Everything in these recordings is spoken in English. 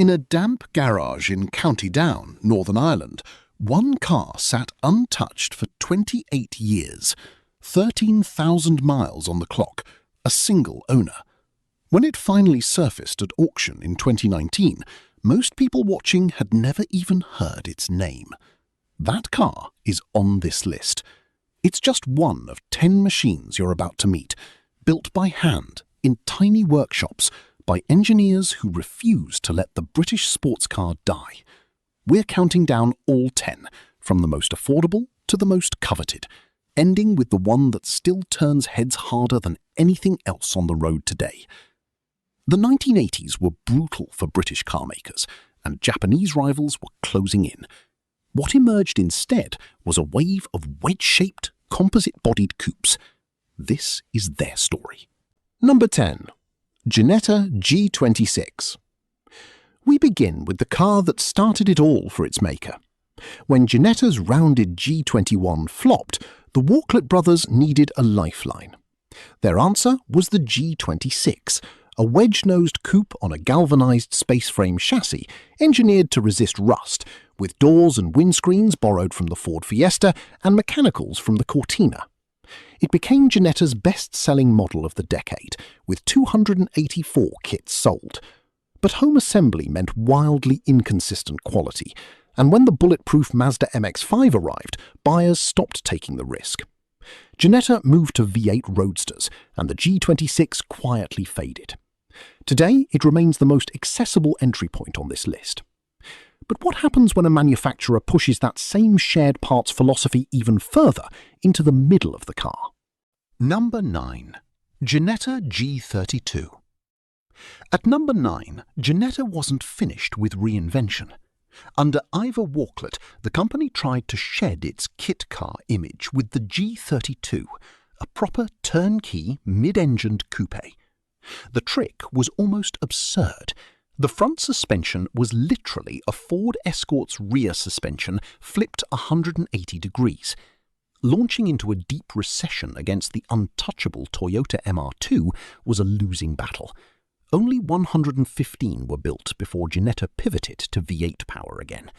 In a damp garage in County Down, Northern Ireland, one car sat untouched for 28 years, 13,000 miles on the clock, a single owner. When it finally surfaced at auction in 2019, most people watching had never even heard its name. That car is on this list. It's just one of 10 machines you're about to meet, built by hand in tiny workshops by engineers who refuse to let the British sports car die. We're counting down all 10, from the most affordable to the most coveted, ending with the one that still turns heads harder than anything else on the road today. The 1980s were brutal for British car makers, and Japanese rivals were closing in. What emerged instead was a wave of wedge-shaped, composite-bodied coupes. This is their story. Number 10. Ginetta G26. We begin with the car that started it all for its maker. When Ginetta's rounded G21 flopped, the Walklet brothers needed a lifeline. Their answer was the G26, a wedge-nosed coupe on a galvanized space-frame chassis engineered to resist rust, with doors and windscreens borrowed from the Ford Fiesta and mechanicals from the Cortina. It became Ginetta's best-selling model of the decade, with 284 kits sold. But home assembly meant wildly inconsistent quality, and when the bulletproof Mazda MX-5 arrived, buyers stopped taking the risk. Ginetta moved to V8 Roadsters, and the G26 quietly faded. Today, it remains the most accessible entry point on this list. But what happens when a manufacturer pushes that same shared parts philosophy even further into the middle of the car? Number 9. Ginetta G32. At number 9, Ginetta wasn't finished with reinvention. Under Ivor Walklet, the company tried to shed its kit car image with the G32, a proper turnkey mid-engined coupe. The trick was almost absurd. The front suspension was literally a Ford Escort's rear suspension flipped 180 degrees. Launching into a deep recession against the untouchable Toyota MR2 was a losing battle. Only 115 were built before Ginetta pivoted to V8 power again.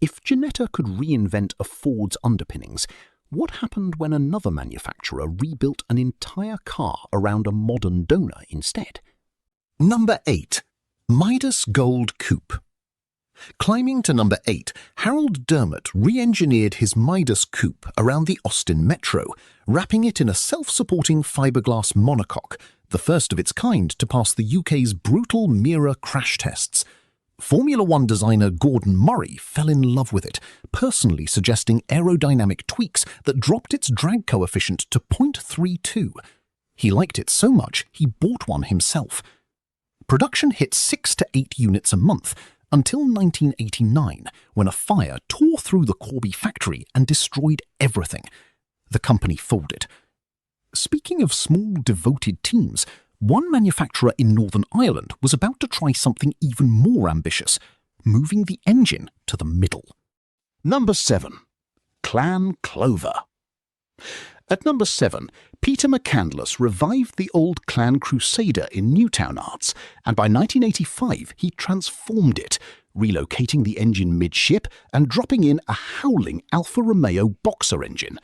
If Ginetta could reinvent a Ford's underpinnings, what happened when another manufacturer rebuilt an entire car around a modern donor instead? Number 8. Midas Gold Coupe. Climbing to number 8, Harold Dermott re-engineered his Midas Coupe around the Austin Metro, wrapping it in a self-supporting fiberglass monocoque, the first of its kind to pass the UK's brutal mirror crash tests. Formula One designer Gordon Murray fell in love with it, personally suggesting aerodynamic tweaks that dropped its drag coefficient to 0.32. He liked it so much he bought one himself. Production hit 6 to 8 units a month, until 1989, when a fire tore through the Corby factory and destroyed everything. The company folded. Speaking of small, devoted teams, one manufacturer in Northern Ireland was about to try something even more ambitious, moving the engine to the middle. Number 7. Clan Clover. At number 7, Peter McCandless revived the old Clan Crusader in Newtown Arts, and by 1985 he transformed it, relocating the engine midship and dropping in a howling Alfa Romeo Boxer engine.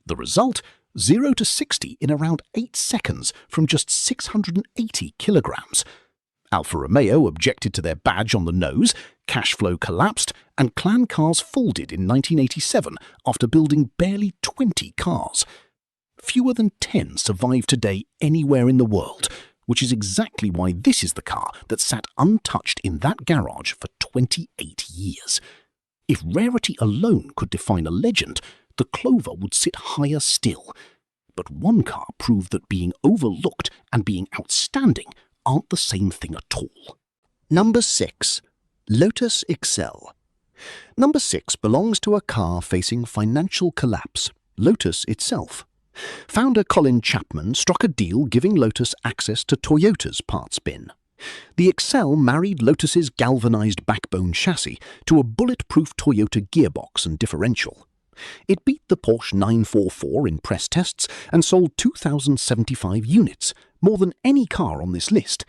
The result? 0 to 60 in around 8 seconds from just 680 kilograms. Alfa Romeo objected to their badge on the nose, cash flow collapsed, and Clan cars folded in 1987 after building barely 20 cars. Fewer than 10 survive today anywhere in the world, which is exactly why this is the car that sat untouched in that garage for 28 years. If rarity alone could define a legend, the Clover would sit higher still. But one car proved that being overlooked and being outstanding aren't the same thing at all. Number 6. Lotus XL. Number 6 belongs to a car facing financial collapse, Lotus itself. Founder Colin Chapman struck a deal giving Lotus access to Toyota's parts bin. The XL married Lotus's galvanized backbone chassis to a bulletproof Toyota gearbox and differential. It beat the Porsche 944 in press tests and sold 2,075 units, more than any car on this list.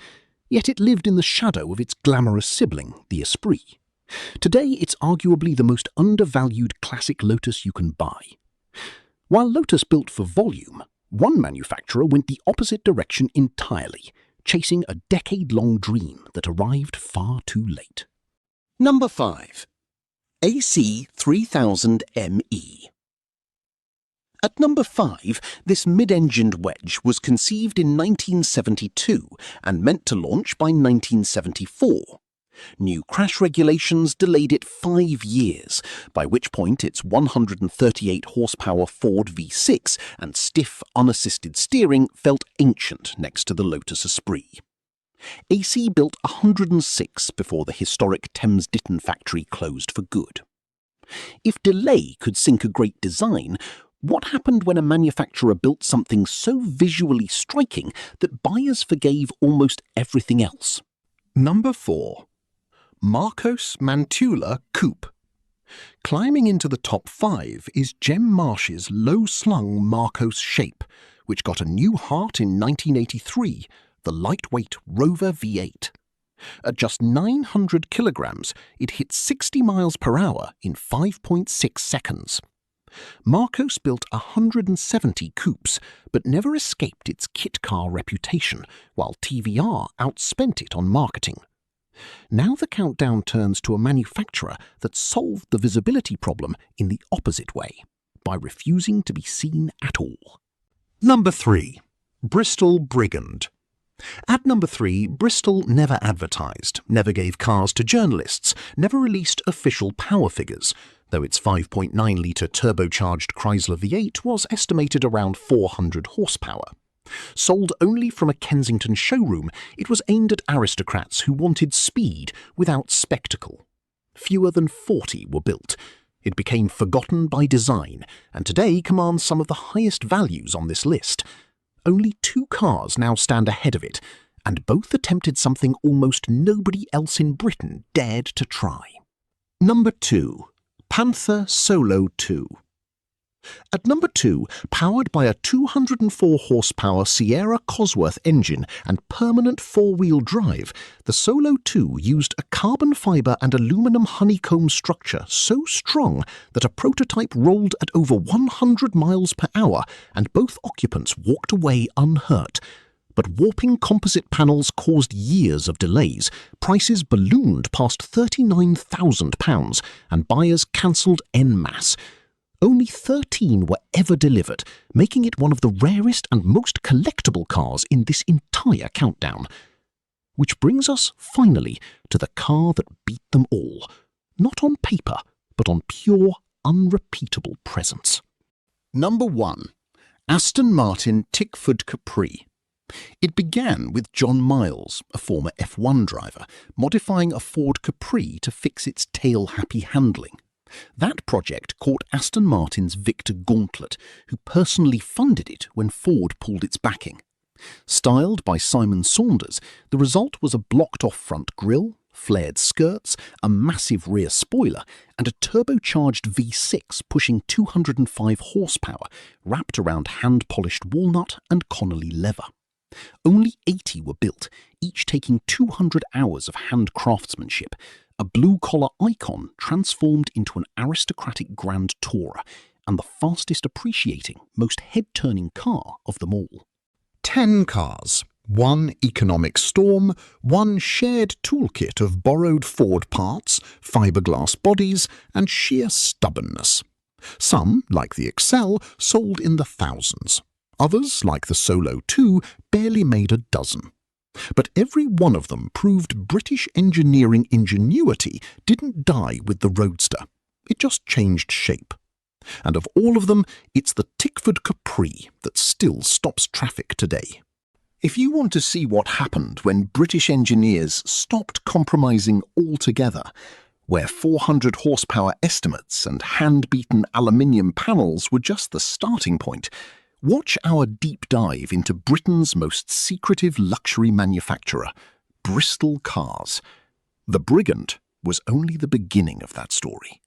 yet it lived in the shadow of its glamorous sibling, the Esprit. Today, it's arguably the most undervalued classic Lotus you can buy. While Lotus built for volume, one manufacturer went the opposite direction entirely, chasing a decade-long dream that arrived far too late. Number 5. AC3000ME. At number 5, this mid-engined wedge was conceived in 1972 and meant to launch by 1974. New crash regulations delayed it 5 years, by which point its 138 horsepower Ford V6 and stiff, unassisted steering felt ancient next to the Lotus Esprit. AC built 106 before the historic Thames Ditton factory closed for good. If delay could sink a great design, what happened when a manufacturer built something so visually striking that buyers forgave almost everything else? Number 4. Marcos Mantula Coupe. Climbing into the top 5 is Jem Marsh's low-slung Marcos shape, which got a new heart in 1983, the lightweight Rover V8. At just 900 kilograms, it hit 60 miles per hour in 5.6 seconds. Marcos built 170 coupes, but never escaped its kit car reputation, while TVR outspent it on marketing. Now the countdown turns to a manufacturer that solved the visibility problem in the opposite way, by refusing to be seen at all. Number 3. Bristol Brigand. At number 3, Bristol never advertised, never gave cars to journalists, never released official power figures, though its 5.9-litre turbocharged Chrysler V8 was estimated around 400 horsepower. Sold only from a Kensington showroom, it was aimed at aristocrats who wanted speed without spectacle. Fewer than 40 were built. It became forgotten by design, and today commands some of the highest values on this list. Only 2 cars now stand ahead of it, and both attempted something almost nobody else in Britain dared to try. Number 2. Panther Solo 2. At number 2, powered by a 204 horsepower Sierra Cosworth engine and permanent 4-wheel drive, the Solo 2 used a carbon fibre and aluminum honeycomb structure so strong that a prototype rolled at over 100 miles per hour and both occupants walked away unhurt. But warping composite panels caused years of delays, prices ballooned past £39,000 and buyers cancelled en masse. Only 13 were ever delivered, making it one of the rarest and most collectible cars in this entire countdown. Which brings us, finally, to the car that beat them all. Not on paper, but on pure, unrepeatable presence. Number 1. Aston Martin Tickford Capri. It began with John Miles, a former F1 driver, modifying a Ford Capri to fix its tail-happy handling. That project caught Aston Martin's Victor Gauntlet, who personally funded it when Ford pulled its backing. Styled by Simon Saunders, the result was a blocked-off front grille, flared skirts, a massive rear spoiler, and a turbocharged V6 pushing 205 horsepower, wrapped around hand-polished walnut and Connolly leather. Only 80 were built, each taking 200 hours of hand craftsmanship, a blue-collar icon transformed into an aristocratic grand tourer, and the fastest appreciating, most head-turning car of them all. 10 cars, 1 economic storm, 1 shared toolkit of borrowed Ford parts, fiberglass bodies, and sheer stubbornness. Some, like the Excel, sold in the thousands. Others, like the Solo 2, barely made a dozen. But every one of them proved British engineering ingenuity didn't die with the Roadster. It just changed shape. And of all of them, it's the Tickford Capri that still stops traffic today. If you want to see what happened when British engineers stopped compromising altogether, where 400 horsepower estimates and hand-beaten aluminium panels were just the starting point, watch our deep dive into Britain's most secretive luxury manufacturer, Bristol Cars. The Brigand was only the beginning of that story.